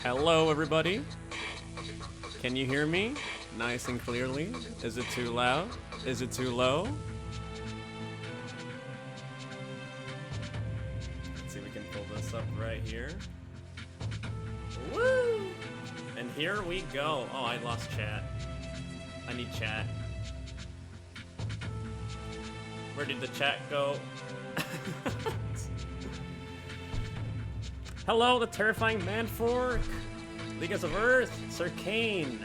Hello, everybody. Can you hear me? Nice and clearly. Is it too loud? Is it too low? Let's see if we can pull this up right here. Woo! And here we go. Oh, I lost chat. I need chat. Where did the chat go? Hello, the terrifying Manfork, Leaguers of Earth, Sir Kane,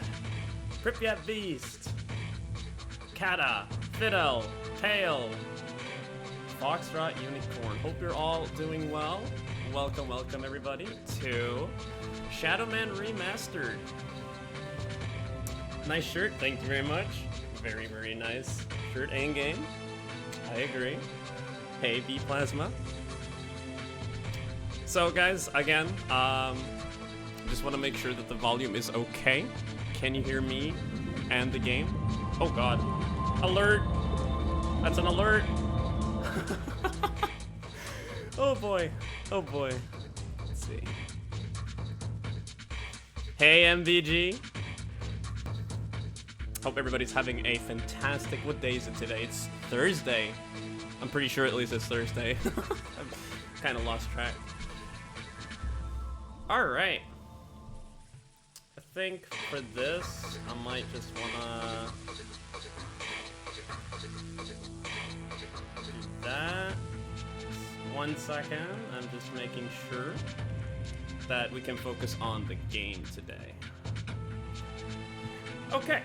Pripyat Beast, Kata, Fidel, Pale, Foxtrot, Unicorn. Hope you're all doing well. Welcome, welcome everybody to Shadow Man Remastered. Nice shirt, thank you very much. Very, very nice shirt and game. I agree. Hey, B Plasma. So guys, again, just want to make sure that the volume is okay. Can you hear me and the game? Oh god. Alert! That's an alert! Oh boy. Oh boy. Let's see. Hey MVG. Hope everybody's having a fantastic... What day is it today? It's Thursday. I'm pretty sure at least it's Thursday. I've kind of lost track. Alright. I think for this, I might just wanna do that. 1 second, I'm just making sure that we can focus on the game today. Okay.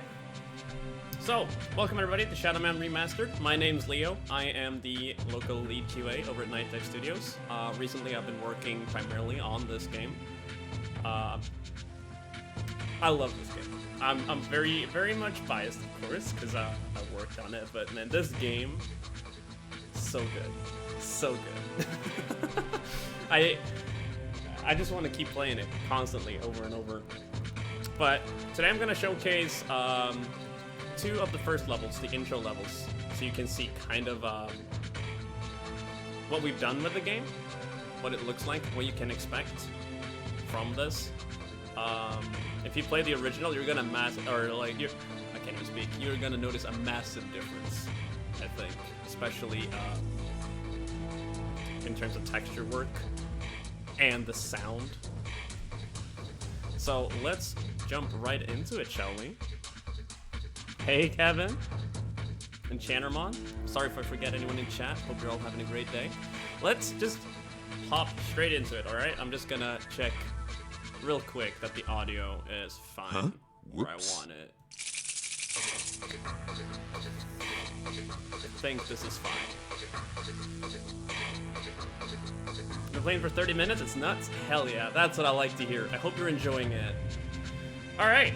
So, welcome everybody to Shadow Man Remastered. My name's Leo. I am the local lead QA over at Nightdive Studios. Recently I've been working primarily on this game. I love this game. I'm very, very much biased, of course, because I worked on it, but man, this game, so good. So good. I just want to keep playing it constantly, over and over. But today I'm going to showcase 2 of the first levels, the intro levels, so you can see kind of what we've done with the game, what it looks like, what you can expect from this. If you play the original, you're gonna I can't even speak. You're gonna notice a massive difference, I think, especially in terms of texture work and the sound. So let's jump right into it, shall we? Hey Kevin, Enchantermon. Sorry if I forget anyone in chat. Hope you're all having a great day. Let's just hop straight into it, alright? I'm just gonna check real quick that the audio is fine where I want it. I think this is fine. You're playing for 30 minutes? It's nuts? Hell yeah, that's what I like to hear. I hope you're enjoying it. Alright,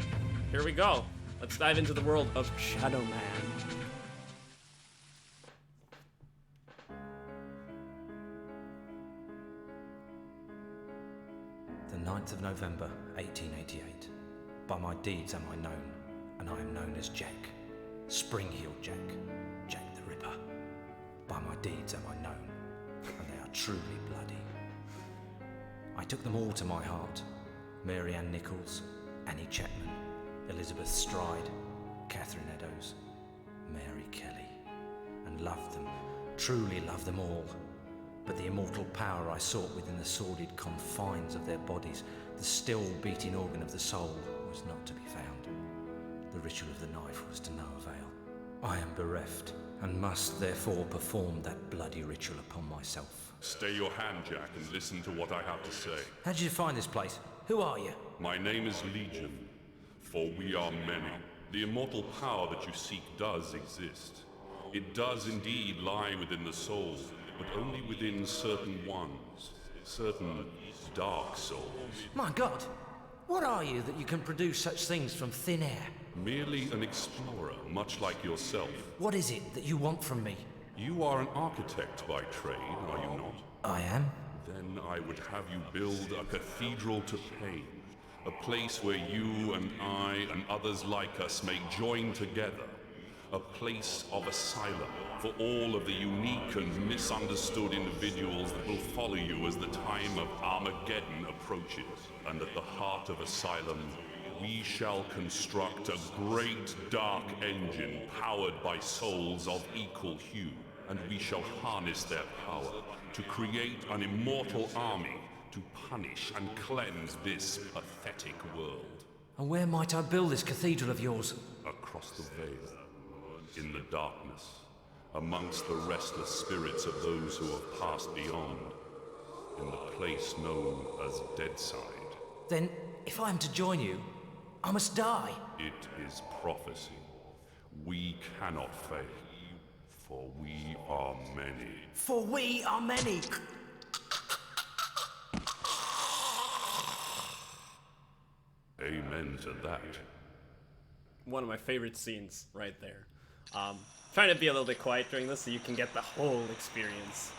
here we go. Let's dive into the world of Shadow Man. The 9th of November, 1888. By my deeds am I known, and I am known as Jack. Spring-heeled Jack, Jack the Ripper. By my deeds am I known, and they are truly bloody. I took them all to my heart. Mary Ann Nichols, Annie Chapman, Elizabeth Stride, Catherine Eddowes, Mary Kelly, and loved them, truly loved them all. But the immortal power I sought within the sordid confines of their bodies, the still beating organ of the soul, was not to be found. The ritual of the knife was to no avail. I am bereft, and must therefore perform that bloody ritual upon myself. Stay your hand, Jack, and listen to what I have to say. How did you find this place? Who are you? My name is Legion, for we are many. The immortal power that you seek does exist. It does indeed lie within the soul, but only within certain ones, certain dark souls. My God, what are you that you can produce such things from thin air? Merely an explorer, much like yourself. What is it that you want from me? You are an architect by trade, are you not? I am. Then I would have you build a cathedral to pain, a place where you and I and others like us may join together. a place of asylum for all of the unique and misunderstood individuals that will follow you as the time of Armageddon approaches. And at the heart of Asylum, we shall construct a great dark engine powered by souls of equal hue, and we shall harness their power to create an immortal army to punish and cleanse this pathetic world. And where might I build this cathedral of yours? Across the veil, in the darkness, amongst the restless spirits of those who have passed beyond, in the place known as Deadside. Then, if I am to join you, I must die. It is prophecy. We cannot fail, for we are many. For we are many. Amen to that. One of my favorite scenes right there. Trying to be a little bit quiet during this so you can get the whole experience.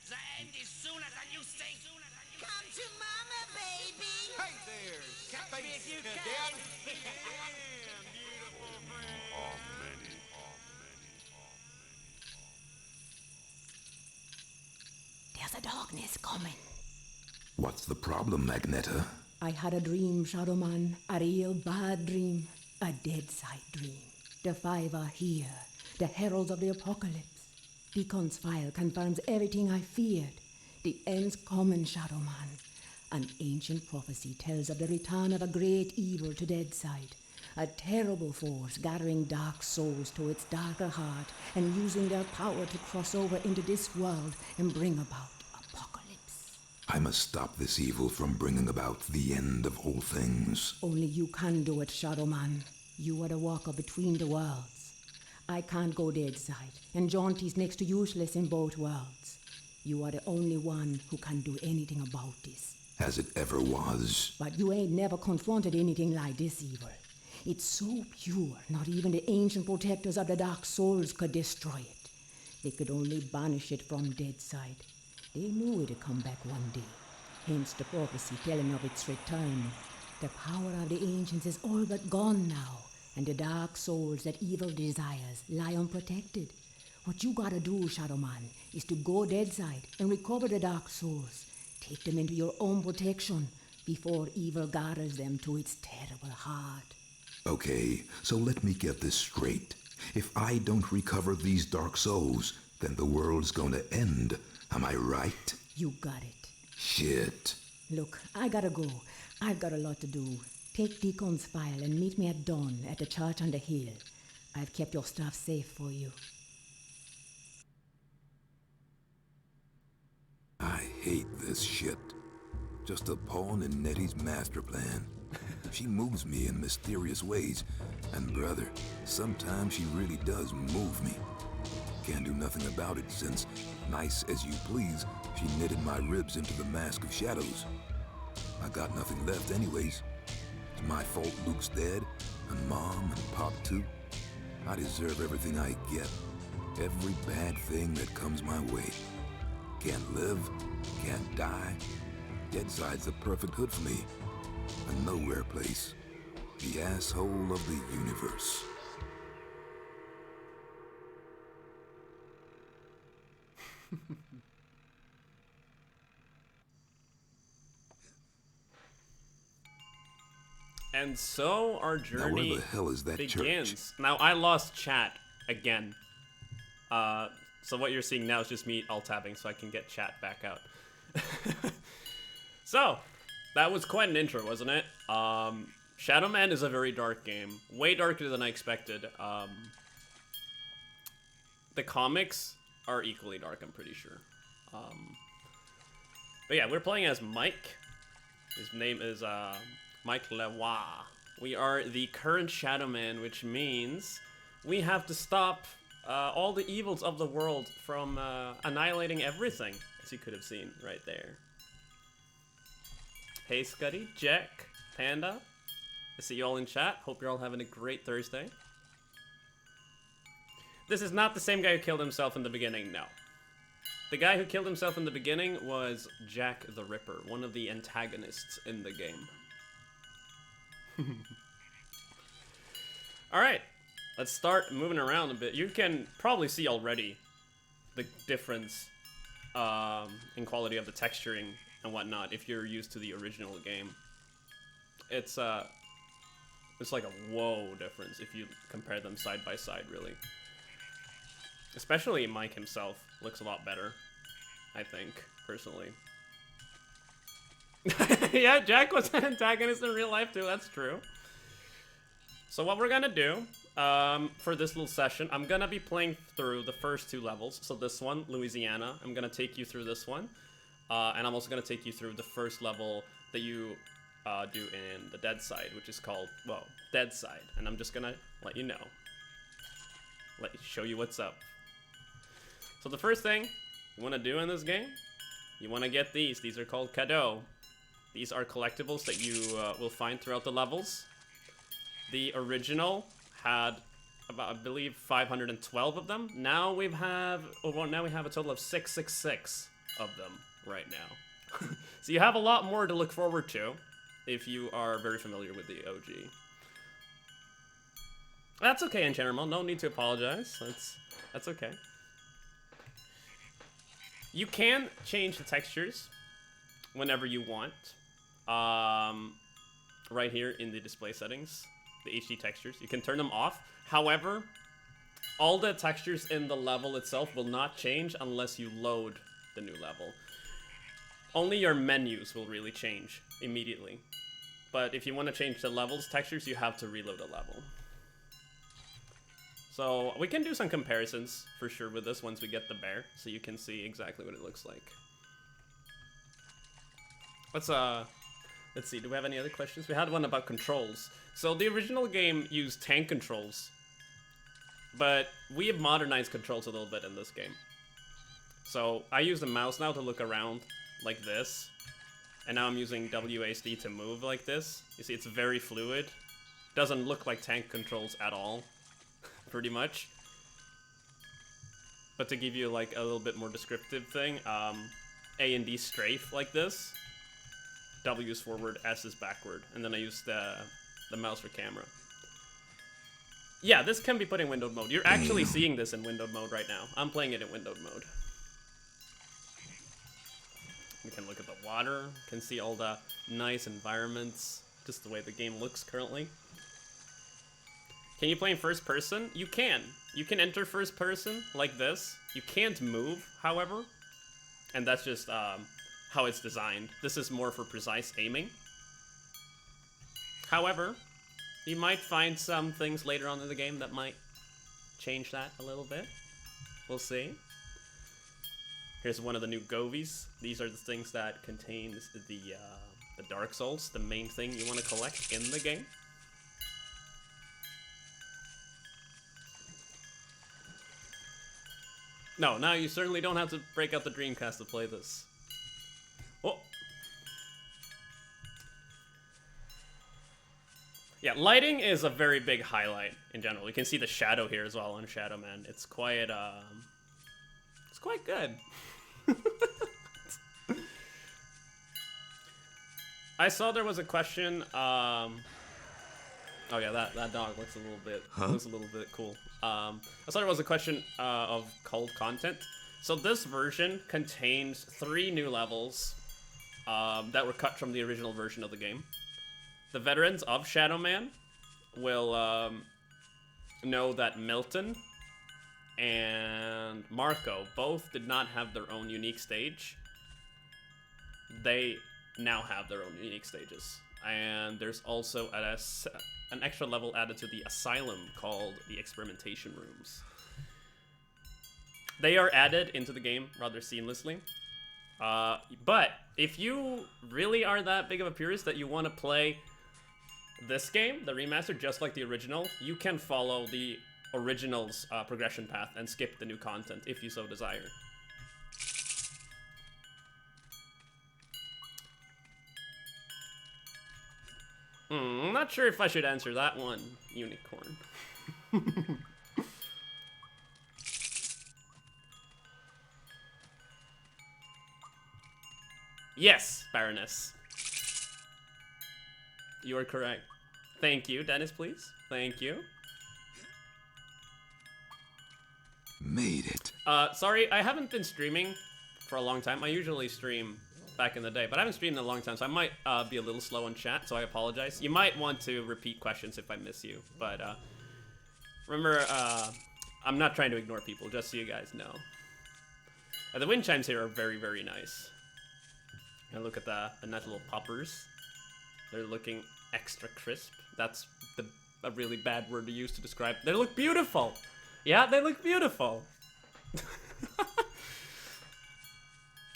The end is sooner than you think. Come to mama, baby. Hey there, Catch me if you cadet. can. Are many. There's a darkness coming. What's the problem, Magneta? I had a dream, Shadowman. A real bad dream. A Deadside dream. The five are here. The heralds of the apocalypse. Deacon's file confirms everything I feared. The end's coming, Shadowman. An ancient prophecy tells of the return of a great evil to Deadside. A terrible force gathering dark souls to its darker heart and using their power to cross over into this world and bring about apocalypse. I must stop this evil from bringing about the end of all things. Only you can do it, Shadowman. You are the walker between the worlds. I can't go Deadside, and Jaunty's next to useless in both worlds. You are the only one who can do anything about this. As it ever was. But you ain't never confronted anything like this evil. It's so pure, not even the ancient protectors of the Dark Souls could destroy it. They could only banish it from Deadside. They knew it'd come back one day, hence the prophecy telling of its return. The power of the ancients is all but gone now, and the Dark Souls that evil desires lie unprotected. What you gotta do, Shadowman, is to go Deadside and recover the Dark Souls. Take them into your own protection before evil gathers them to its terrible heart. Okay, so let me get this straight. If I don't recover these dark souls, then the world's gonna end. Am I right? You got it. Shit. Look, I gotta go. I've got a lot to do. Take Deacon's file and meet me at dawn at the church on the hill. I've kept your stuff safe for you. I hate this shit. Just a pawn in Nettie's master plan. She moves me in mysterious ways, and brother, sometimes she really does move me. Can't do nothing about it since, nice as you please, she knitted my ribs into the mask of shadows. I got nothing left anyways. It's my fault Luke's dead, and Mom and Pop too. I deserve everything I get. Every bad thing that comes my way. Can't live, can't die. Deadside's the perfect hood for me. A nowhere place. The asshole of the universe. And so our Now journey where the hell is that begins. church? Now I lost chat again. So what you're seeing now is just me alt-tabbing so I can get chat back out. So, that was quite an intro, wasn't it? Shadow Man is a very dark game. Way darker than I expected. The comics are equally dark, I'm pretty sure. But yeah, we're playing as Mike. His name is Mike Leroy. We are the current Shadow Man, which means we have to stop all the evils of the world from annihilating everything, as you could have seen right there. Hey Scuddy, Jack, Panda, I see you all in chat. Hope you're all having a great Thursday. This is not the same guy who killed himself in the beginning, no. The guy who killed himself in the beginning was Jack the Ripper, one of the antagonists in the game. Alright, let's start moving around a bit. You can probably see already the difference in quality of the texturing and whatnot if you're used to the original game. It's like a whoa difference if you compare them side by side, really. Especially Mike himself looks a lot better, I think, personally. Yeah, Jack was an antagonist in real life too, that's true. So what we're gonna do, for this little session, I'm gonna be playing through the first 2 levels. So this one, Louisiana, I'm gonna take you through this one. And I'm also gonna take you through the first level that you do in the Deadside, which is called, well, Deadside. And I'm just gonna let you know. Show you what's up. So the first thing you wanna do in this game, you wanna get these. These are called cadeaux. These are collectibles that you will find throughout the levels. The original had about, I believe, 512 of them. Now we have a total of 666 of them right now. So you have a lot more to look forward to if you are very familiar with the OG. That's okay, in general. No need to apologize. That's okay. You can change the textures whenever you want. Right here in the display settings, the HD textures, you can turn them off. However, all the textures in the level itself will not change unless you load the new level. Only your menus will really change immediately. But if you want to change the level's textures, you have to reload a level. So we can do some comparisons for sure with this once we get the bear, so you can see exactly what it looks like. Let's see, do we have any other questions? We had one about controls. So the original game used tank controls, but we have modernized controls a little bit in this game. So I use the mouse now to look around like this, and now I'm using WASD to move like this. You see, it's very fluid. Doesn't look like tank controls at all, pretty much. But to give you like a little bit more descriptive thing, A and D strafe like this. W is forward, S is backward, and then I use the mouse for camera. Yeah, this can be put in windowed mode. You're actually seeing this in windowed mode right now. I'm playing it in windowed mode. You can look at the water, can see all the nice environments, just the way the game looks currently. Can you play in first person? You can. You can enter first person like this. You can't move, however, and that's just how it's designed. This is more for precise aiming. However, you might find some things later on in the game that might change that a little bit. We'll see. Here's one of the new Govies. These are the things that contains the Dark Souls, the main thing you want to collect in the game. No, now you certainly don't have to break out the Dreamcast to play this. Oh. Yeah, lighting is a very big highlight in general. You can see the shadow here as well on Shadow Man. It's quite good. I saw there was a question. Oh yeah, that dog looks a little bit cool. I saw there was a question of cold content. So this version contains 3 new levels that were cut from the original version of the game. The veterans of Shadow Man will know that Milton and Marco both did not have their own unique stage. They now have their own unique stages. And there's also an extra level added to the asylum called the experimentation rooms. They are added into the game rather seamlessly. But if you really are that big of a purist that you want to play this game, the remaster, just like the original, you can follow the original's progression path and skip the new content if you so desire. I'm not sure if I should answer that one, Unicorn. Yes, Baroness. You are correct. Thank you. Dennis, please. Thank you. Made it. Sorry, I haven't been streaming for a long time. I usually stream back in the day, but I haven't streamed in a long time, so I might be a little slow in chat, so I apologize. You might want to repeat questions if I miss you, but remember, I'm not trying to ignore people, just so you guys know. The wind chimes here are very, very nice. And look at the nice little poppers. They're looking extra crisp. That's a really bad word to use to describe. They look beautiful. Yeah, they look beautiful.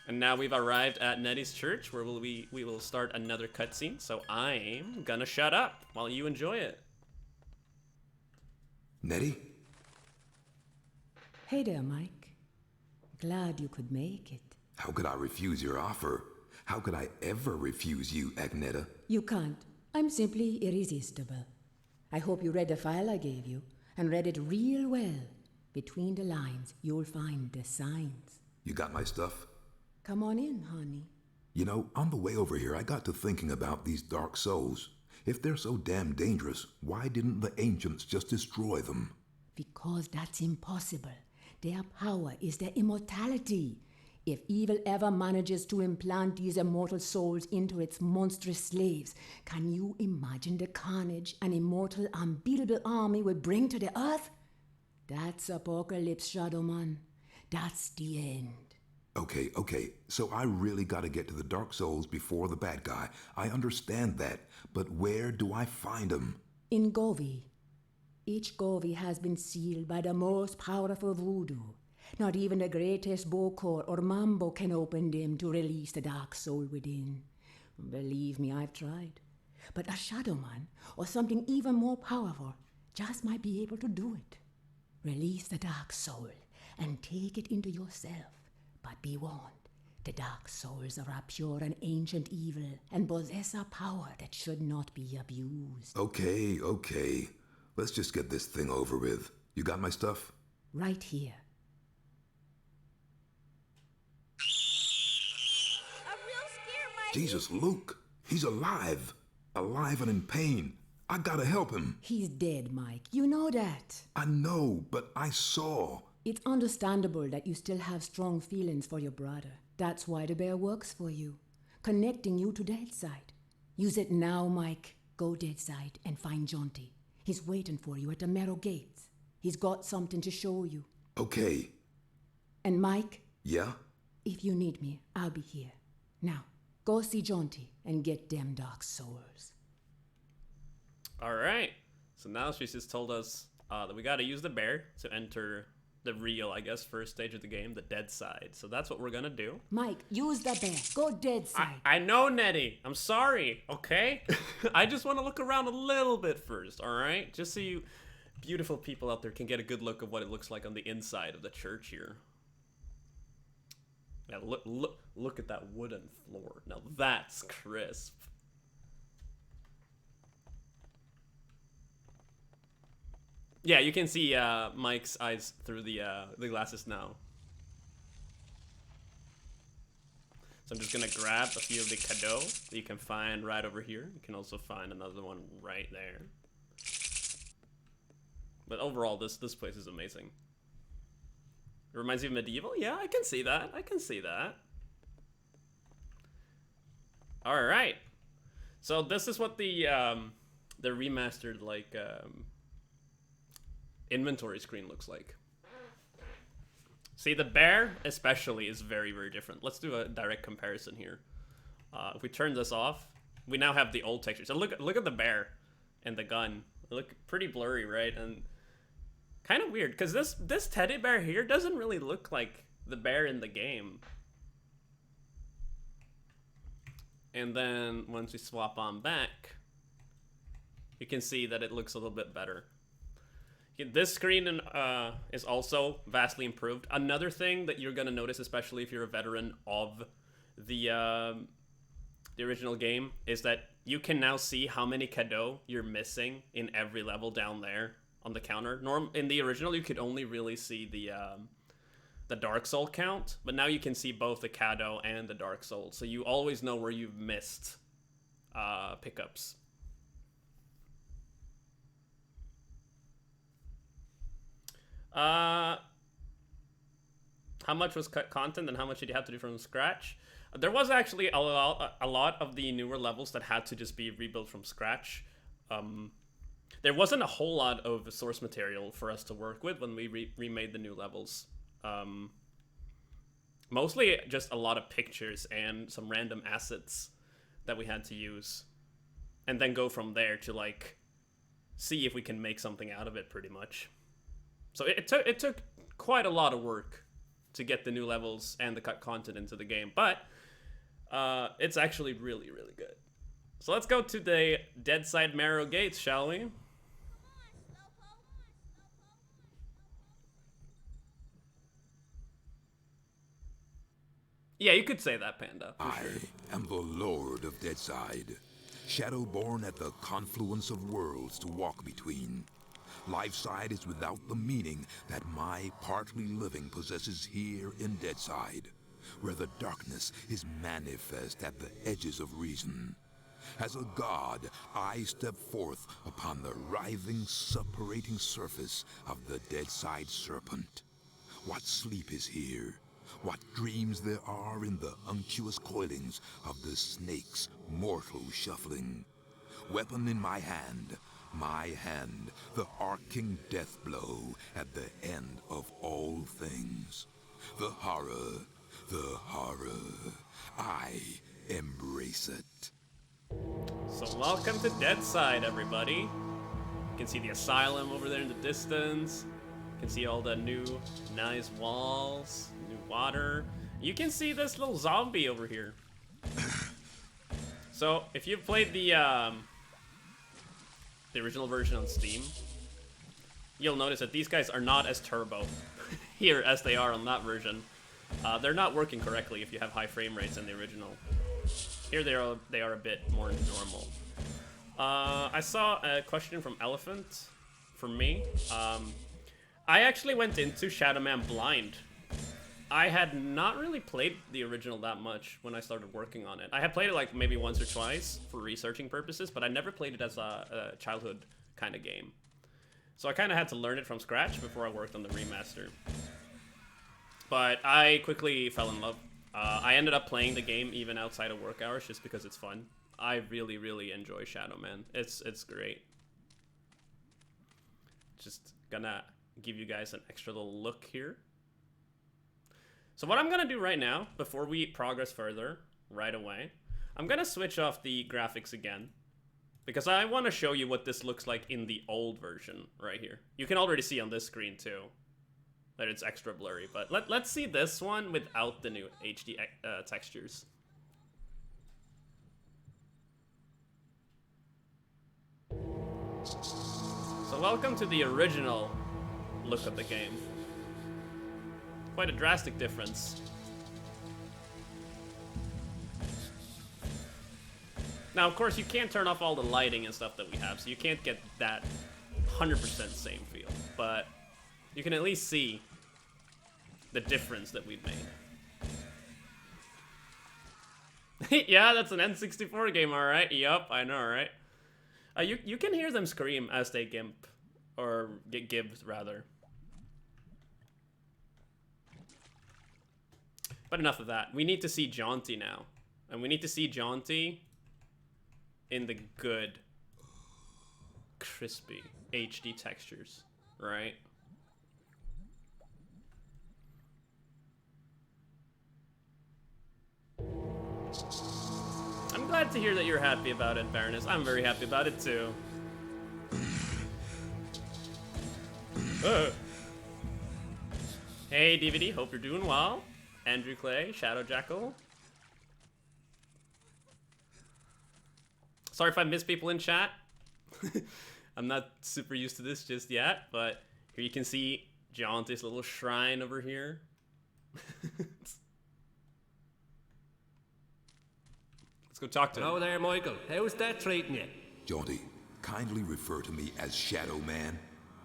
And now we've arrived at Nettie's church, where we will start another cutscene. So I'm gonna shut up while you enjoy it. Nettie? Hey there, Mike. Glad you could make it. How could I refuse your offer? How could I ever refuse you, Agneta? You can't. I'm simply irresistible. I hope you read the file I gave you, and read it real well. Between the lines, you'll find the signs. You got my stuff? Come on in, honey. You know, on the way over here, I got to thinking about these dark souls. If they're so damn dangerous, why didn't the ancients just destroy them? Because that's impossible. Their power is their immortality. If evil ever manages to implant these immortal souls into its monstrous slaves, can you imagine the carnage an immortal, unbeatable army would bring to the earth? That's Apocalypse, Shadowman. That's the end. Okay, so I really gotta get to the Dark Souls before the bad guy. I understand that, but where do I find them? In Govi. Each Govi has been sealed by the most powerful voodoo. Not even the greatest Bokor or Mambo can open them to release the dark soul within. Believe me, I've tried. But a Shadowman, or something even more powerful, just might be able to do it. Release the dark soul and take it into yourself. But be warned, the dark souls are a pure and ancient evil and possess a power that should not be abused. Okay. Let's just get this thing over with. You got my stuff? Right here. A real scare, Mike. Jesus, Luke. He's alive. Alive and in pain. I gotta help him. He's dead, Mike. You know that. I know, but I saw. It's understandable that you still have strong feelings for your brother. That's why the bear works for you, connecting you to Deadside. Use it now, Mike. Go Deadside and find Jonty. He's waiting for you at the Marrow Gates. He's got something to show you. Okay. And Mike? Yeah? If you need me, I'll be here. Now, go see Jonty and get them dark souls. Alright. So now she's just told us that we gotta use the bear to enter the real, I guess, first stage of the game, the Deadside. So that's what we're gonna do. Mike, use the bear. Go Deadside. I know, Nettie. I'm sorry, okay? I just want to look around a little bit first, alright? Just so you beautiful people out there can get a good look of what it looks like on the inside of the church here. Yeah, look at that wooden floor. Now that's crisp. Yeah, you can see Mike's eyes through the glasses now. So I'm just gonna grab a few of the cadeaux that you can find right over here. You can also find another one right there. But overall, this place is amazing. It reminds you of medieval? Yeah, I can see that. I can see that. All right. So this is what the remastered like inventory screen looks like. See, the bear especially is very, very different. Let's do a direct comparison here. If we turn this off, we now have the old texture. So look at the bear and the gun. They look pretty blurry, right? And kind of weird, because this teddy bear here doesn't really look like the bear in the game. And then once we swap on back, you can see that it looks a little bit better. This screen is also vastly improved. Another thing that you're gonna notice, especially if you're a veteran of the original game, is that you can now see how many cadeaux you're missing in every level down there on the counter. In the original, you could only really see the the Dark Soul count, but now you can see both the Kado and the Dark Soul, so you always know where you've missed pickups. How much was cut content and how much did you have to do from scratch? There was actually a lot of the newer levels that had to just be rebuilt from scratch. There wasn't a whole lot of source material for us to work with when we remade the new levels. Mostly just a lot of pictures and some random assets that we had to use. And then go from there to, like, see if we can make something out of it, pretty much. So it took quite a lot of work to get the new levels and the cut content into the game. But it's actually really, really good. So let's go to the Deadside Marrow Gates, shall we? Yeah, you could say that, Panda. I am the Lord of Deadside, Shadowborn at the confluence of worlds to walk between. Liveside is without the meaning that my partly living possesses here in Deadside, where the darkness is manifest at the edges of reason. As a god, I step forth upon the writhing, suppurating surface of the Deadside serpent. What sleep is here? What dreams there are in the unctuous coilings of the snake's mortal shuffling. Weapon in my hand, the arcing death blow at the end of all things. The horror, I embrace it. So welcome to Deadside, everybody. You can see the asylum over there in the distance. You can see all the new nice walls, new water. You can see this little zombie over here. So if you've played the original version on Steam, you'll notice that these guys are not as turbo here as they are on that version. They're not working correctly if you have high frame rates in the original. Here they are a bit more normal. I saw a question from Elephant for me. I actually went into Shadow Man blind. I had not really played the original that much when I started working on it. I had played it like maybe once or twice for researching purposes, but I never played it as a childhood kind of game. So I kind of had to learn it from scratch before I worked on the remaster. But I quickly fell in love. I ended up playing the game even outside of work hours just because it's fun. I really, really enjoy Shadow Man. It's great. Just gonna give you guys an extra little look here. So what I'm gonna do right now, before we progress further, right away, I'm gonna switch off the graphics again, because I want to show you what this looks like in the old version right here. You can already see on this screen too that it's extra blurry, but let's see this one without the new HD textures. So welcome to the original look of the game. Quite a drastic difference. Now, of course, you can't turn off all the lighting and stuff that we have, so you can't get that 100% same feel, but you can at least see the difference that we've made. Yeah, that's an N64 game, alright. Yup, I know, right? You can hear them scream as they gimp, or get gibbed, rather. But enough of that. We need to see Jaunty now. And we need to see Jaunty in the good, crispy HD textures, right? I'm glad to hear that you're happy about it, Baroness. I'm very happy about it too. Hey, DVD, hope you're doing well. Andrew Clay, Shadow Jackal. Sorry if I miss people in chat. I'm not super used to this just yet, but here you can see Jaunty's little shrine over here. Let's go talk to him. Hello there, Michael. How's that treating you? Jaunty, kindly refer to me as Shadow Man.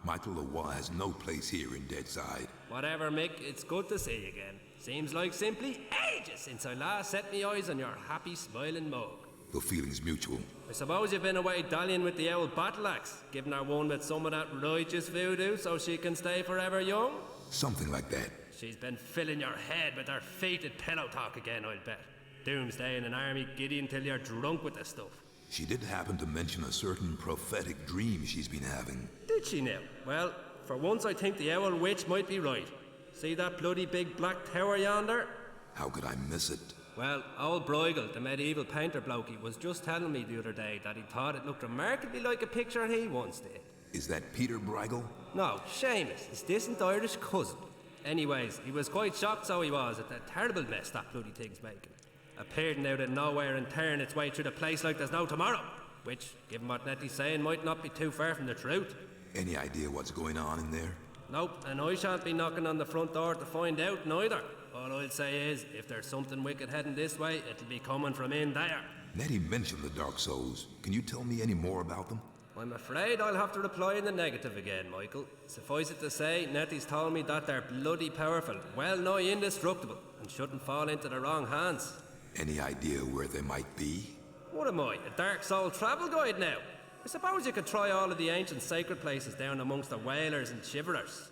Michael Lawa has no place here in Deadside. Whatever, Mick, it's good to see you again. Seems like simply ages since I last set me eyes on your happy, smiling mug. The feeling's mutual. I suppose you've been away dallying with the old battle axe, giving her one with some of that righteous voodoo so she can stay forever young? Something like that. She's been filling your head with her fated pillow talk again, I'll bet. Doomsday in an army giddy until you're drunk with the stuff. She did happen to mention a certain prophetic dream she's been having. Did she now? Well, for once I think the owl witch might be right. See that bloody big black tower yonder? How could I miss it? Well, old Bruegel, the medieval painter blokey, was just telling me the other day that he thought it looked remarkably like a picture he once did. Is that Peter Bruegel? No, Seamus, his distant Irish cousin. Anyways, he was quite shocked, so he was, at the terrible mess that bloody thing's making. Appearing out of nowhere and tearing its way through the place like there's no tomorrow. Which, given what Nettie's saying, might not be too far from the truth. Any idea what's going on in there? Nope, and I shan't be knocking on the front door to find out neither. All I'll say is, if there's something wicked heading this way, it'll be coming from in there. Nettie mentioned the Dark Souls. Can you tell me any more about them? I'm afraid I'll have to reply in the negative again, Michael. Suffice it to say, Nettie's told me that they're bloody powerful, well nigh indestructible, and shouldn't fall into the wrong hands. Any idea where they might be? What am I, a Dark Soul travel guide now? I suppose you could try all of the ancient sacred places down amongst the whalers and shiverers.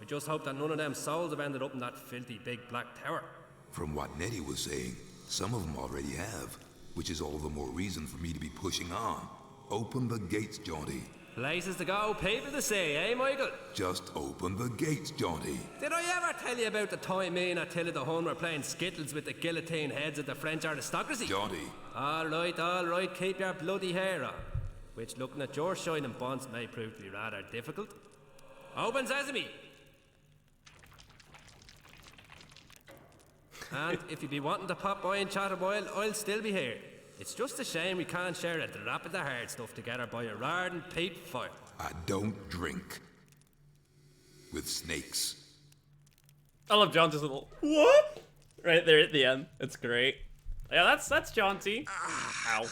I just hope that none of them souls have ended up in that filthy big black tower. From what Nettie was saying, some of them already have, which is all the more reason for me to be pushing on. Open the gates, Jaunty. Places to go, people to see, eh, Michael? Just open the gates, Jaunty. Did I ever tell you about the time me and Attila the Hun were playing skittles with the guillotine heads of the French aristocracy? Jaunty. All right, keep your bloody hair on. Which, looking at your shining bonds, may prove to be rather difficult. Open sesame! And if you be wanting to pop by and chat a while, I'll still be here. It's just a shame we can't share a drop of the hard stuff together by a roaring peat fire. I don't drink with snakes. I love Jaunty's little what? Right there at the end. It's great. Yeah, that's Jaunty. Ow.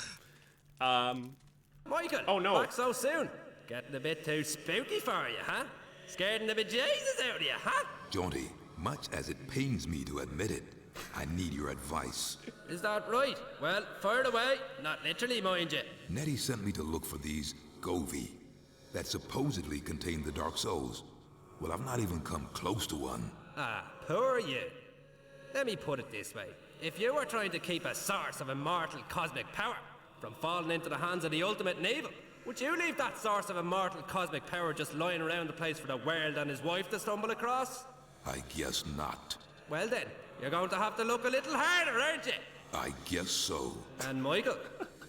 Michael! Oh no. Back so soon? Getting a bit too spooky for you, huh? Scaring the bejesus out of you, huh? Jaunty, much as it pains me to admit it, I need your advice. Is that right? Well, fire away. Not literally, mind you. Nettie sent me to look for these Govi that supposedly contain the Dark Souls. Well, I've not even come close to one. Ah, poor you. Let me put it this way. If you were trying to keep a source of immortal cosmic power from falling into the hands of the ultimate in evil, would you leave that source of immortal cosmic power just lying around the place for the world and his wife to stumble across? I guess not. Well then, you're going to have to look a little harder, aren't you? I guess so. And Michael?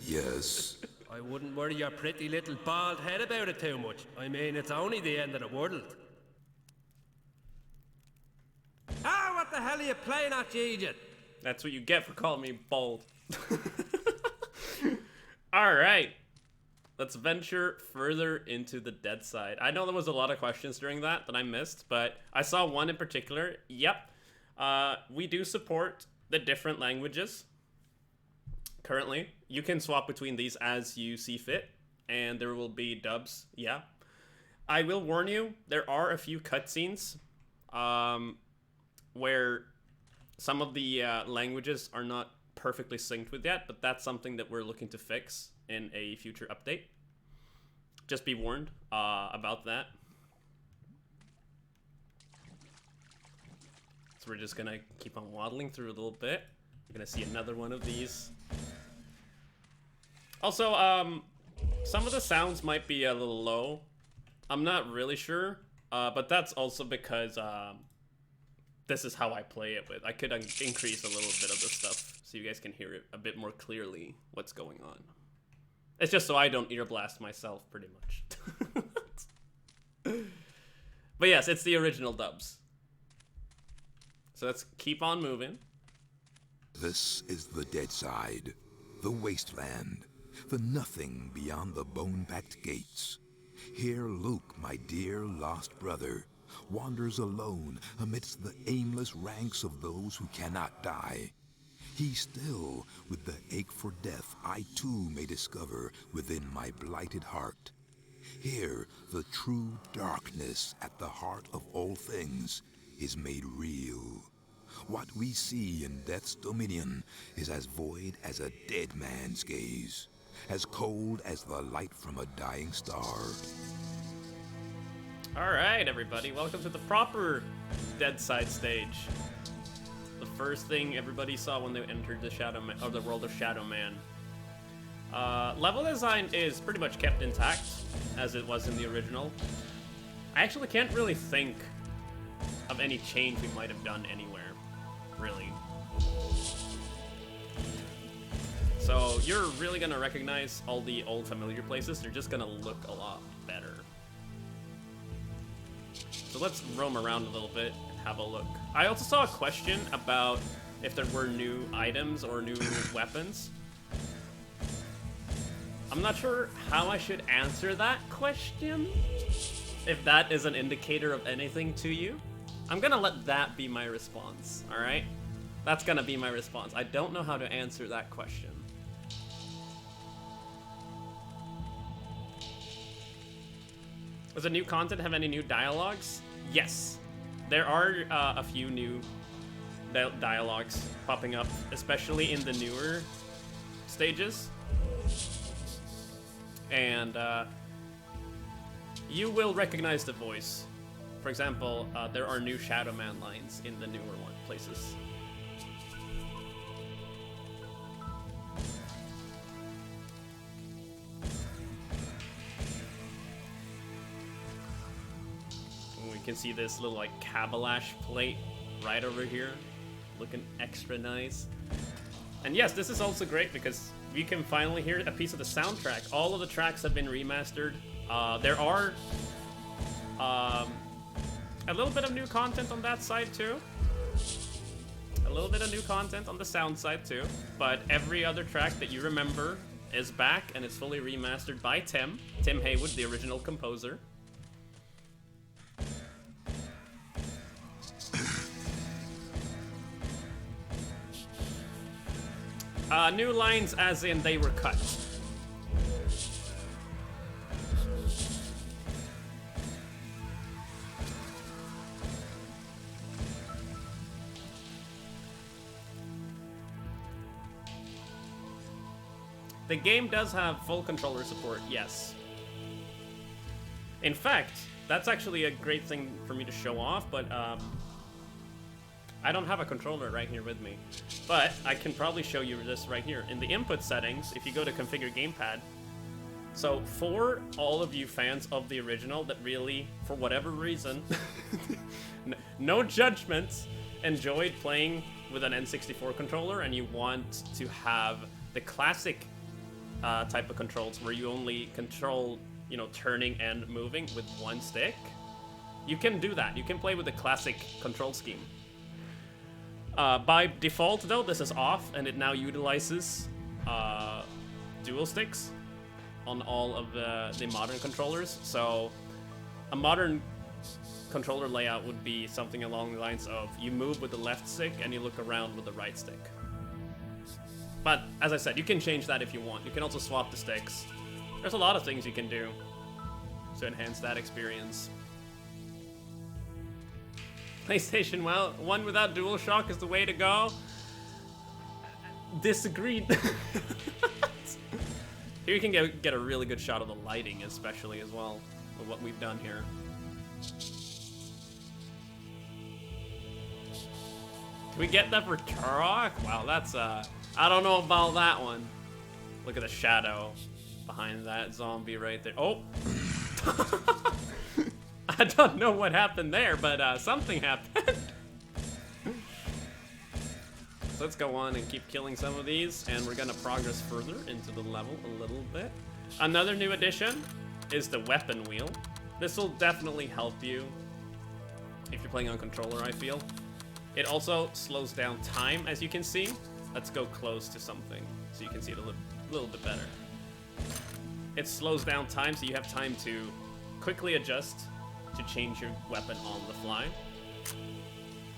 Yes. I wouldn't worry your pretty little bald head about it too much. I mean, it's only the end of the world. Ah, what the hell are you playing at, you idiot? That's what you get for calling me bold. Alright. Let's venture further into the Deadside. I know there was a lot of questions during that I missed, but I saw one in particular. Yep. We do support the different languages. Currently, you can swap between these as you see fit, and there will be dubs, yeah. I will warn you, there are a few cutscenes where some of the languages are not perfectly synced with yet, but that's something that we're looking to fix in a future update. Just be warned about that. So we're just gonna keep on waddling through a little bit. We're gonna see another one of these. Also, some of the sounds might be a little low. I'm not really sure, but that's also because this is how I play it with. I could increase a little bit of the stuff so you guys can hear it a bit more clearly what's going on. It's just so I don't ear blast myself, pretty much. But yes, it's the original dubs. So let's keep on moving. This is the Deadside, the wasteland, the nothing beyond the bone-packed gates. Here Luke, my dear lost brother, wanders alone amidst the aimless ranks of those who cannot die. He still, with the ache for death I too may discover within my blighted heart. Here, the true darkness at the heart of all things is made real. What we see in Death's dominion is as void as a dead man's gaze, as cold as the light from a dying star. Alright, everybody, welcome to the proper Deadside stage. The first thing everybody saw when they entered the world of Shadow Man. Level design is pretty much kept intact, as it was in the original. I actually can't really think of any change we might have done anywhere, really. So you're really gonna recognize all the old familiar places. They're just gonna look a lot better. So let's roam around a little bit and have a look. I also saw a question about if there were new items or new weapons. I'm not sure how I should answer that question. If that is an indicator of anything to you, I'm gonna let that be my response, alright? That's gonna be my response. I don't know how to answer that question. Does the new content have any new dialogues? Yes. There are a few new dialogues popping up, especially in the newer stages. And you will recognize the voice. For example, there are new Shadow Man lines in the newer places. And we can see this little like Kabalash plate right over here, looking extra nice. And yes, this is also great because we can finally hear a piece of the soundtrack. All of the tracks have been remastered. There are a little bit of new content on that side too. A little bit of new content on the sound side too. But every other track that you remember is back, and it's fully remastered by Tim Haywood, the original composer. New lines as in they were cut. The game does have full controller support, yes. In fact, that's actually a great thing for me to show off, but I don't have a controller right here with me. But I can probably show you this right here. In the input settings, if you go to configure gamepad, so for all of you fans of the original that really, for whatever reason, no judgments, enjoyed playing with an N64 controller and you want to have the classic type of controls where you only control, you know, turning and moving with one stick, you can do that. You can play with the classic control scheme. By default, though, this is off, and it now utilizes dual sticks on all of the modern controllers. So a modern controller layout would be something along the lines of you move with the left stick and you look around with the right stick. But, as I said, you can change that if you want. You can also swap the sticks. There's a lot of things you can do to enhance that experience. PlayStation, well, one without DualShock is the way to go. Disagreed. Here you can get a really good shot of the lighting, especially, as well, with what we've done here. Can we get that for Turok? Wow, that's, I don't know about that one. Look at the shadow behind that zombie right there. Oh! I don't know what happened there, but something happened. So let's go on and keep killing some of these, and we're gonna progress further into the level a little bit. Another new addition is the weapon wheel. This will definitely help you if you're playing on controller, I feel. It also slows down time, as you can see. Let's go close to something so you can see it a little bit better. It slows down time, so you have time to quickly adjust to change your weapon on the fly.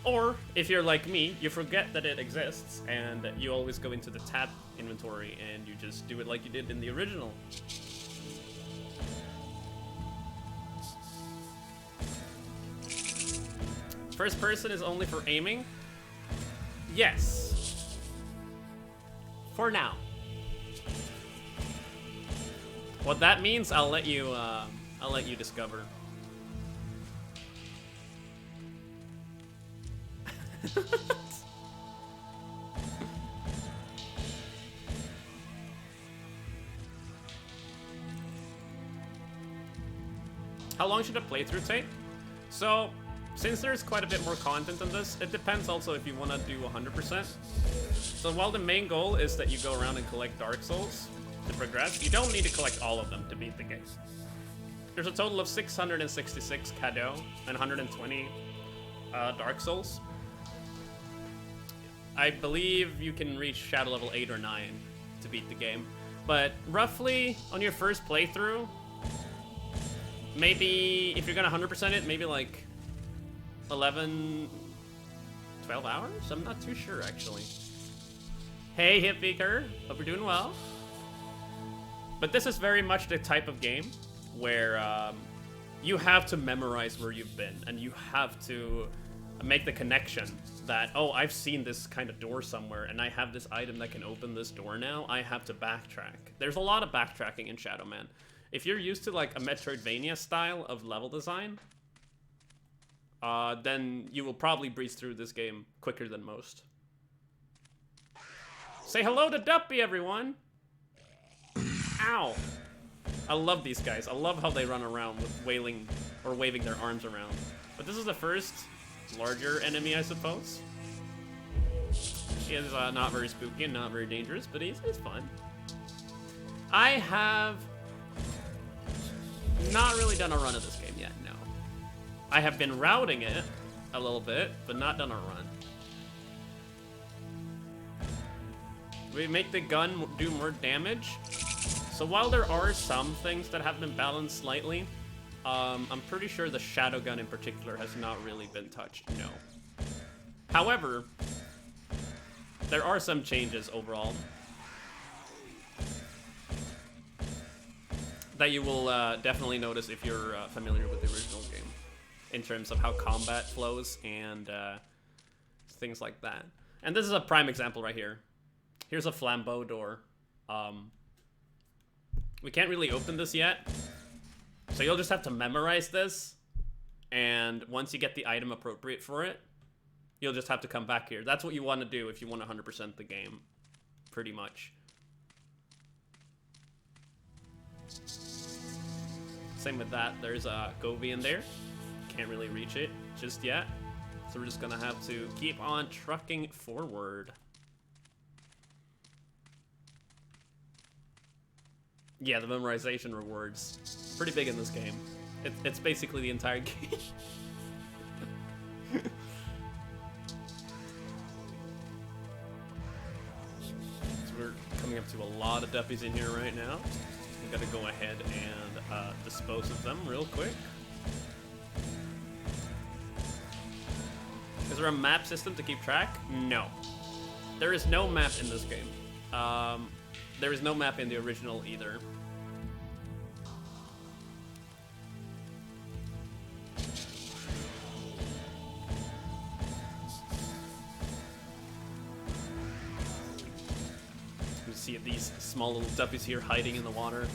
Or, if you're like me, you forget that it exists, and you always go into the tab inventory and you just do it like you did in the original. First person is only for aiming? Yes. For now. What that means, I'll let you discover. How long should a playthrough take? So, since there's quite a bit more content in this, it depends also if you want to do 100%. So while the main goal is that you go around and collect Dark Souls to progress, you don't need to collect all of them to beat the game. There's a total of 666 Cadeaux and 120 Dark Souls. I believe you can reach Shadow level 8 or 9 to beat the game. But roughly, on your first playthrough, maybe, if you're gonna 100% it, maybe like 11, 12 hours? I'm not too sure, actually. Hey, Hipbeaker. Hope you're doing well. But this is very much the type of game where you have to memorize where you've been, and you have to make the connection that, oh, I've seen this kind of door somewhere, and I have this item that can open this door now. I have to backtrack. There's a lot of backtracking in Shadow Man. If you're used to like a Metroidvania style of level design, then you will probably breeze through this game quicker than most. Say hello to Duppy, everyone! Ow! I love these guys. I love how they run around with wailing or waving their arms around. But this is the first larger enemy, I suppose. He is not very spooky and not very dangerous, but he's fun. I have not really done a run of this game yet, no. I have been routing it a little bit, but not done a run. We make the gun do more damage. So while there are some things that have been balanced slightly, I'm pretty sure the shadow gun in particular has not really been touched, no. However, there are some changes overall that you will definitely notice if you're familiar with the original game, in terms of how combat flows and things like that. And this is a prime example right here. Here's a flambeau door. We can't really open this yet, so you'll just have to memorize this, and once you get the item appropriate for it, you'll just have to come back here. That's what you want to do if you want to 100% the game, pretty much. Same with that. There's a Gobi in there. Can't really reach it just yet, so we're just gonna have to keep on trucking forward. Yeah, the memorization rewards. Pretty big in this game. It's basically the entire game. So we're coming up to a lot of duppies in here right now. We gotta go ahead and dispose of them real quick. Is there a map system to keep track? No. There is no map in this game. There is no map in the original either. You see these small little duppies here hiding in the water,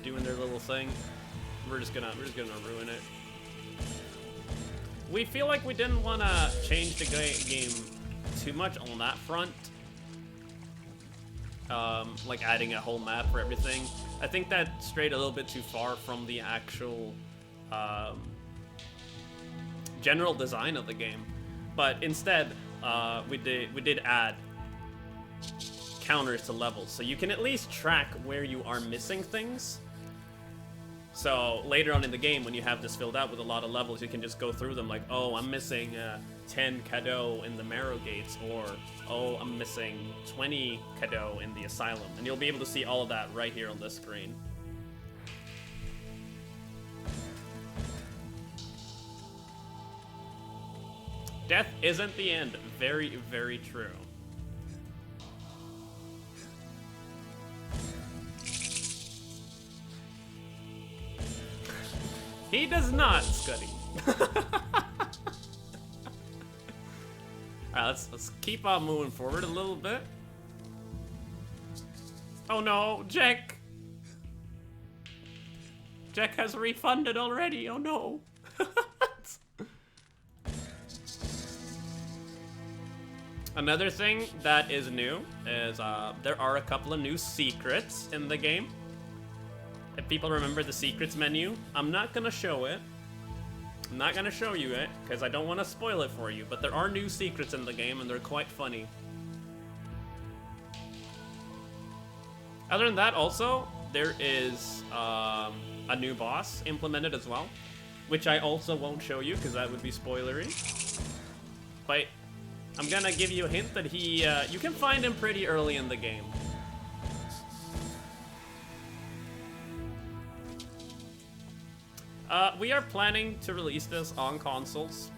doing their little thing. We're just gonna ruin it. We feel like we didn't want to change the game too much on that front. Like adding a whole map for everything. I think that strayed a little bit too far from the actual general design of the game. But instead, we did add counters to levels, so you can at least track where you are missing things. So later on in the game, when you have this filled out with a lot of levels, you can just go through them like, oh, I'm missing 10 Cadeaux in the Marrow Gates, or oh, I'm missing 20 Cadeaux in the Asylum. And you'll be able to see all of that right here on this screen. Death isn't the end. Very, very true. He does not, Scuddy. Alright, let's keep on moving forward a little bit. Oh no, Jack! Jack has refunded already, oh no. Another thing that is new is there are a couple of new secrets in the game. If people remember the secrets menu, I'm not gonna show it. I'm not gonna show you it, because I don't want to spoil it for you, but there are new secrets in the game, and they're quite funny. Other than that, also, there is a new boss implemented as well, which I also won't show you, because that would be spoilery. But I'm gonna give you a hint that you can find him pretty early in the game. We are planning to release this on consoles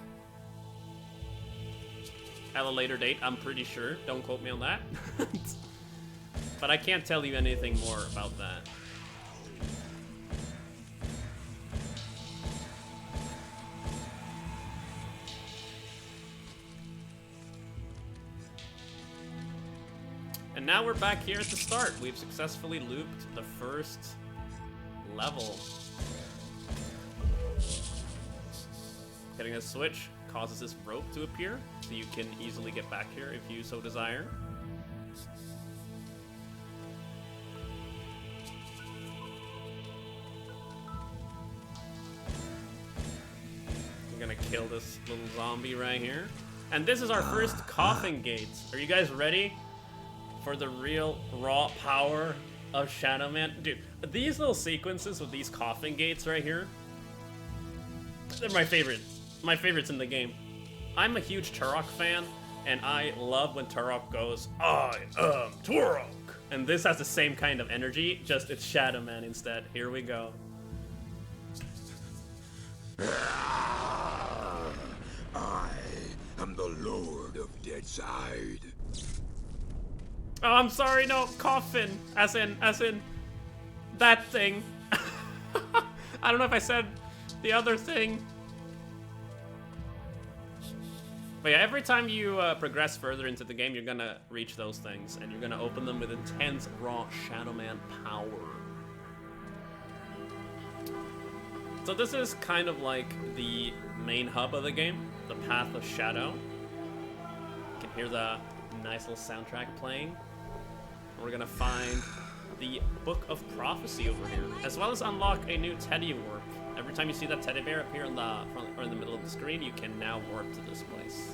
at a later date, I'm pretty sure. Don't quote me on that. But I can't tell you anything more about that. And now we're back here at the start. We've successfully looped the first level. Hitting a switch causes this rope to appear, so you can easily get back here if you so desire. I'm gonna kill this little zombie right here. And this is our first Coffin Gates. Are you guys ready for the real raw power of Shadow Man? Dude, these little sequences with these Coffin Gates right here, they're my favorite. My favorites in the game. I'm a huge Turok fan, and I love when Turok goes, I am Turok! And this has the same kind of energy, just it's Shadow Man instead. Here we go. I am the Lord of Deadside. Oh, I'm sorry, no, Coffin. As in, that thing. I don't know if I said the other thing. But yeah, every time you progress further into the game, you're gonna reach those things, and you're gonna open them with intense, raw Shadow Man power. So this is kind of like the main hub of the game, the Path of Shadow. You can hear the nice little soundtrack playing. And we're gonna find the Book of Prophecy over here, as well as unlock a new teddy warp. Every time you see that teddy bear appear in the front or in the middle of the screen, you can now warp to this place.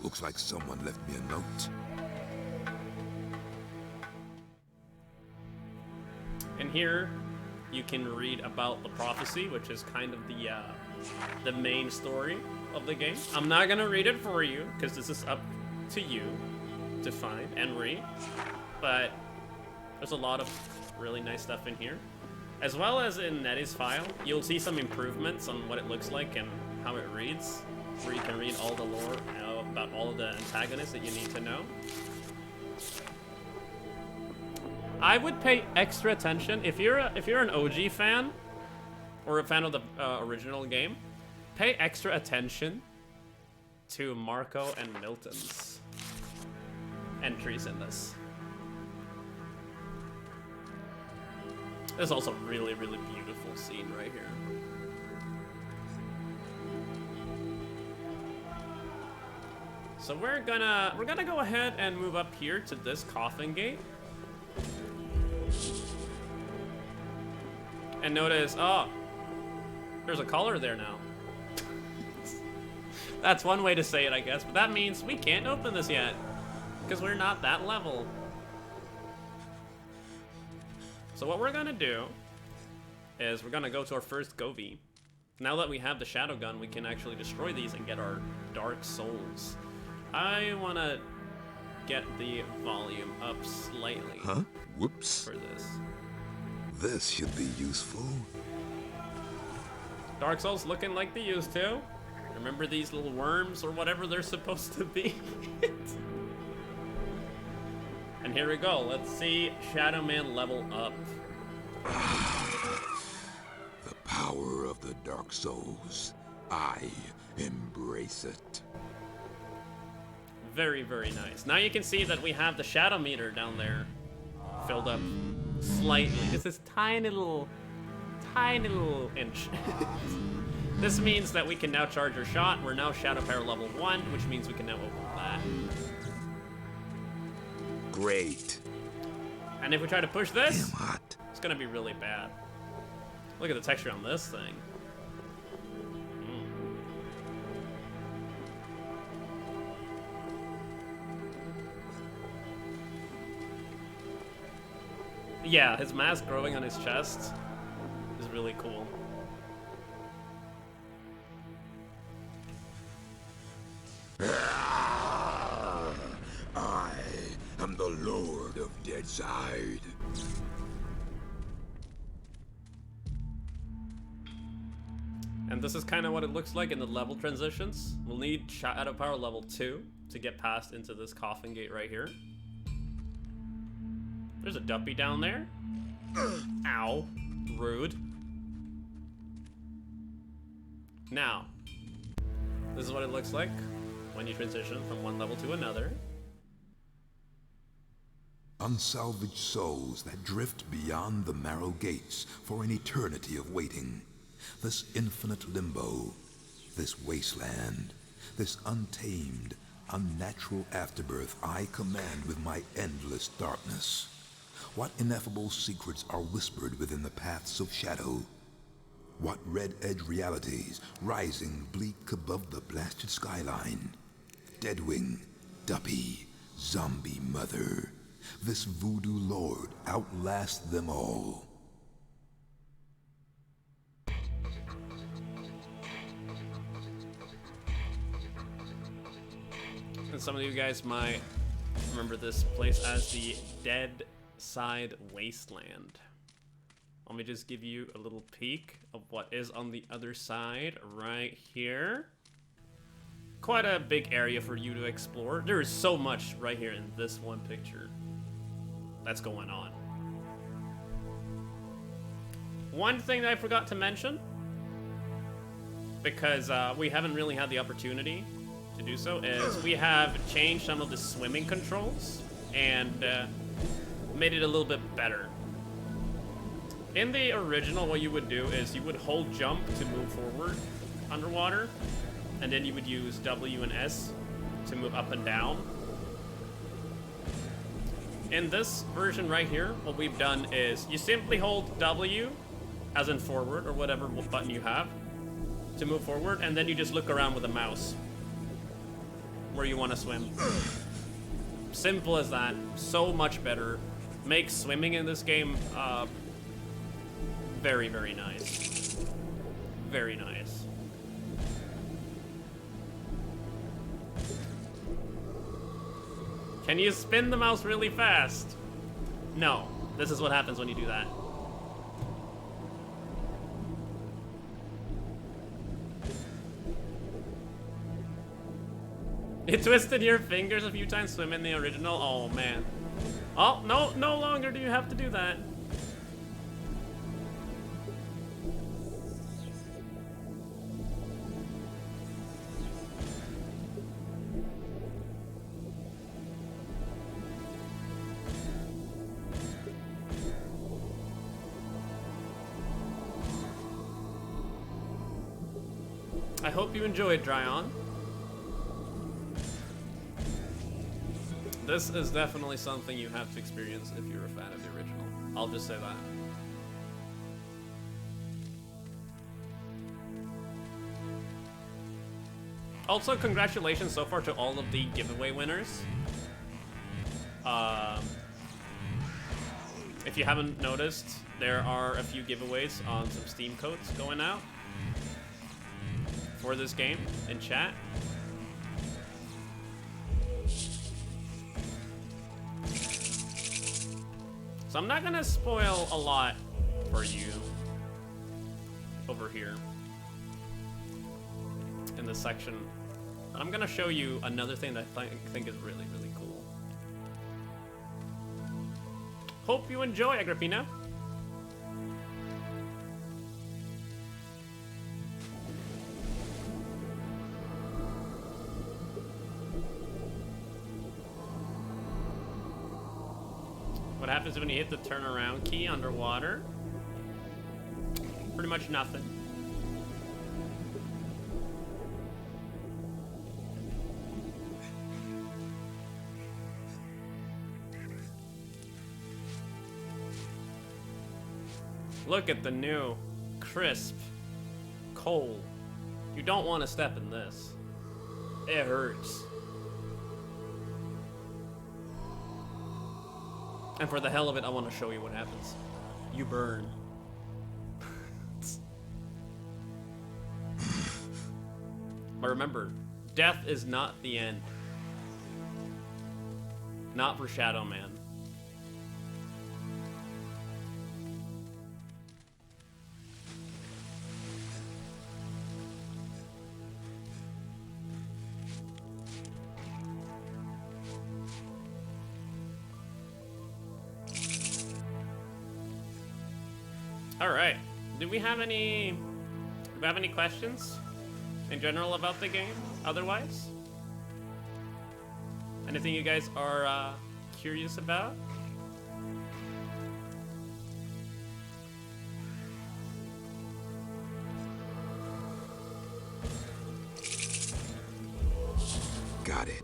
Looks like someone left me a note. And here, you can read about the prophecy, which is kind of the main story of the game. I'm not gonna read it for you, because this is up to you to find and read. But there's a lot of really nice stuff in here. As well as in Nettie's file, you'll see some improvements on what it looks like and how it reads, where you can read all the lore about all of the antagonists that you need to know. I would pay extra attention if you're an OG fan or a fan of the original game. Pay extra attention to Marco and Milton's entries in this. There's also a really, really beautiful scene right here. So we're gonna go ahead and move up here to this Coffin Gate. And notice, oh, there's a collar there now. That's one way to say it, I guess, but that means we can't open this yet, because we're not that level. So what we're gonna do is we're gonna go to our first Govi. Now that we have the Shadow Gun, we can actually destroy these and get our Dark Souls. I wanna get the volume up slightly. Huh? Whoops. For this. This should be useful. Dark Souls looking like they used to. Remember these little worms or whatever they're supposed to be? And here we go. Let's see Shadow Man level up. The power of the Dark Souls. I embrace it. Very, very nice. Now you can see that we have the shadow meter down there filled up slightly. It's this tiny little inch. This means that we can now charge our shot. We're now shadow power level 1, which means we can now open that. Great. And if we try to push this, Damn hot. it's gonna be really bad. Look at the texture on this thing. Yeah, his mask growing on his chest is really cool. I am the Lord of Deadside. And this is kind of what it looks like in the level transitions. We'll need shadow power level 2 to get past into this coffin gate right here. There's a duppy down there. Ow. Rude. Now, this is what it looks like when you transition from one level to another. Unsalvaged souls that drift beyond the marrow gates for an eternity of waiting. This infinite limbo, this wasteland, this untamed, unnatural afterbirth I command with my endless darkness. What ineffable secrets are whispered within the paths of shadow? What red-edge realities rising bleak above the blasted skyline? Deadwing, Duppy, Zombie Mother. This voodoo lord outlasts them all. And some of you guys might remember this place as the Deadside Wasteland. Let me just give you a little peek of what is on the other side right here. Quite a big area for you to explore. There is so much right here in this one picture that's going on. One thing that I forgot to mention, because we haven't really had the opportunity to do so, is we have changed some of the swimming controls and made it a little bit better. In the original, what you would do is you would hold jump to move forward underwater, and then you would use W and S to move up and down. In this version right here, what we've done is you simply hold W, as in forward, or whatever button you have, to move forward, and then you just look around with the mouse where you want to swim. Simple as that. So much better. Makes swimming in this game very, very nice. Very nice. Can you spin the mouse really fast? No. This is what happens when you do that. You twisted your fingers a few times swimming the original? Oh, man. Oh, no longer do you have to do that. I hope you enjoyed Dryon. This is definitely something you have to experience if you're a fan of the original. I'll just say that. Also, congratulations so far to all of the giveaway winners. If you haven't noticed, there are a few giveaways on some Steam codes going out for this game in chat. So I'm not gonna spoil a lot for you over here in this section. I'm gonna show you another thing that I think is really, really cool. Hope you enjoy, Agrippina. happens when you hit the turnaround key underwater? Pretty much nothing. Look at the new, crisp coal. You don't want to step in this. It hurts. And for the hell of it, I want to show you what happens. You burn. But remember, death is not the end. Not for Shadow Man. All right. Do we have any questions in general about the game? Otherwise, anything you guys are curious about? Got it.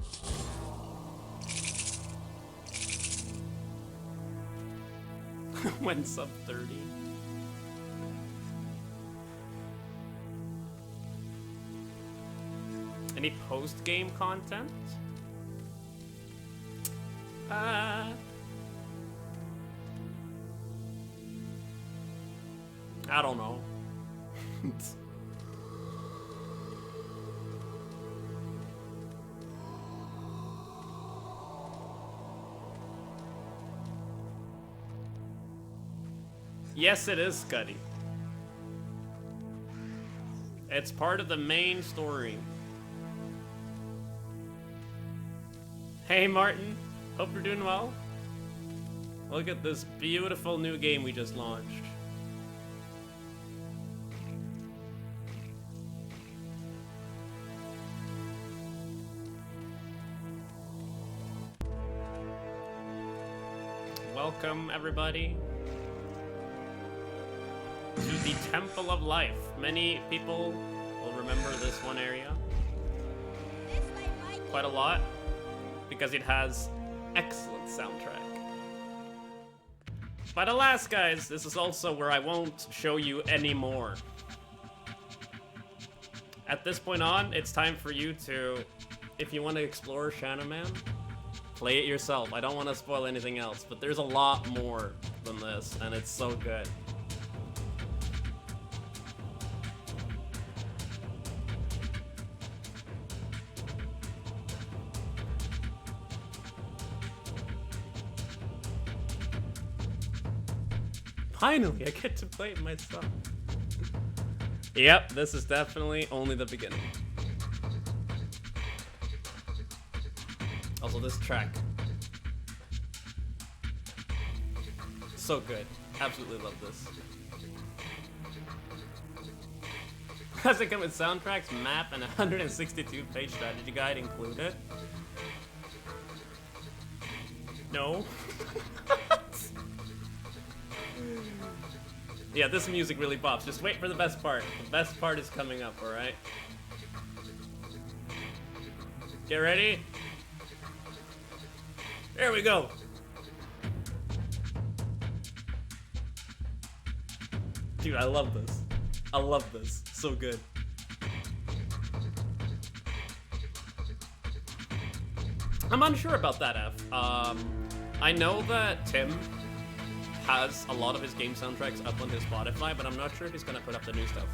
When sub 30. Any post-game content? I don't know. Yes, it is, Scuddy. It's part of the main story. Hey Martin, hope you're doing well. Look at this beautiful new game we just launched. Welcome everybody to the Temple of Life. Many people will remember this one area quite a lot, because it has excellent soundtrack. But alas, guys, this is also where I won't show you any more. At this point on, it's time for you to, if you want to explore Shadow Man, play it yourself. I don't want to spoil anything else, but there's a lot more than this, and it's so good. Finally, I get to play it myself. Yep, this is definitely only the beginning. Also, this track. So good. Absolutely love this. Does it come with soundtracks, map, and a 162-page strategy guide included? No. Yeah, this music really pops. Just wait for the best part. The best part is coming up, alright? Get ready? There we go. Dude, I love this. I love this. So good. I'm unsure about that, F. I know that Tim has a lot of his game soundtracks up on his Spotify, but I'm not sure if he's gonna put up the new stuff.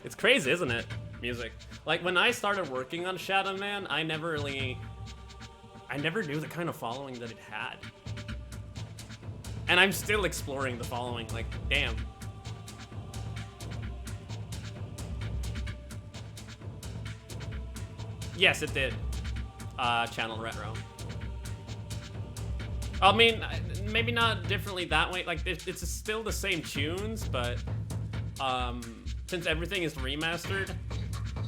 It's crazy, isn't it? Music. Like, when I started working on Shadow Man, I never knew the kind of following that it had. And I'm still exploring the following, like, damn. Yes, it did. Channel Retro. I mean, maybe not differently that way. Like, it's still the same tunes, but since everything is remastered,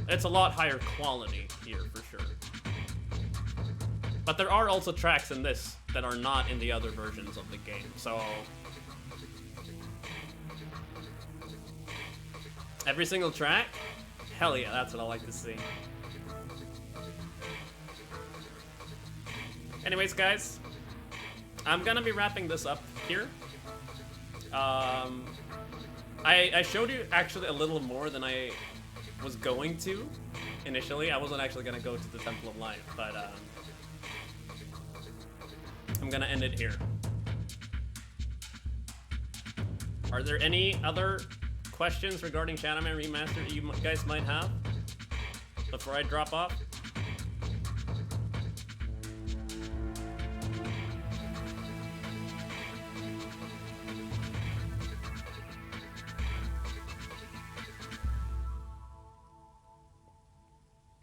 it's a lot higher quality here for sure. But there are also tracks in this that are not in the other versions of the game, so every single track? Hell yeah, that's what I like to see. Anyways, guys, I'm gonna be wrapping this up here. I showed you actually a little more than I was going to initially. I wasn't actually gonna go to the Temple of Life, but I'm gonna end it here. Are there any other questions regarding Shadowman Remastered that you guys might have before I drop off?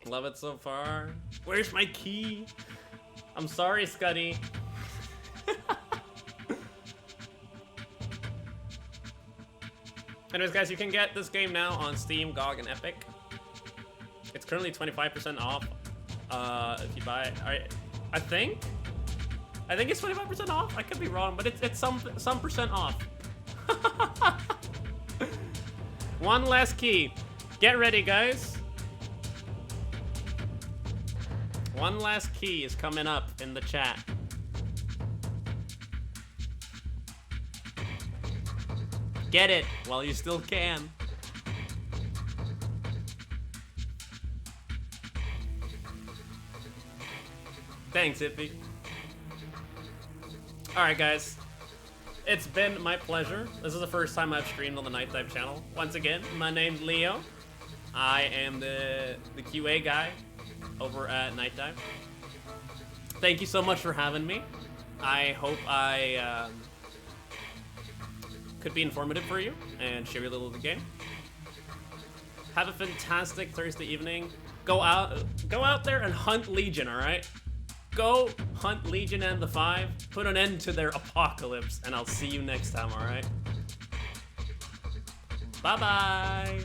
Love it so far. Where's my key? I'm sorry, Scuddy. Anyways, guys, you can get this game now on Steam, GOG, and Epic. It's currently 25% off if you buy it. I think it's 25% off. I could be wrong, but it's some percent off. One last key. Get ready, guys. One last key is coming up in the chat. Get it while you still can. Thanks, Ippy. Alright, guys. It's been my pleasure. This is the first time I've streamed on the Nightdive channel. Once again, my name's Leo. I am the QA guy over at Nightdive. Thank you so much for having me. I hope I could be informative for you and share a little of the game. Have a fantastic Thursday evening. Go out there and hunt Legion, alright? Go hunt Legion and the Five. Put an end to their apocalypse, and I'll see you next time, alright? Bye-bye!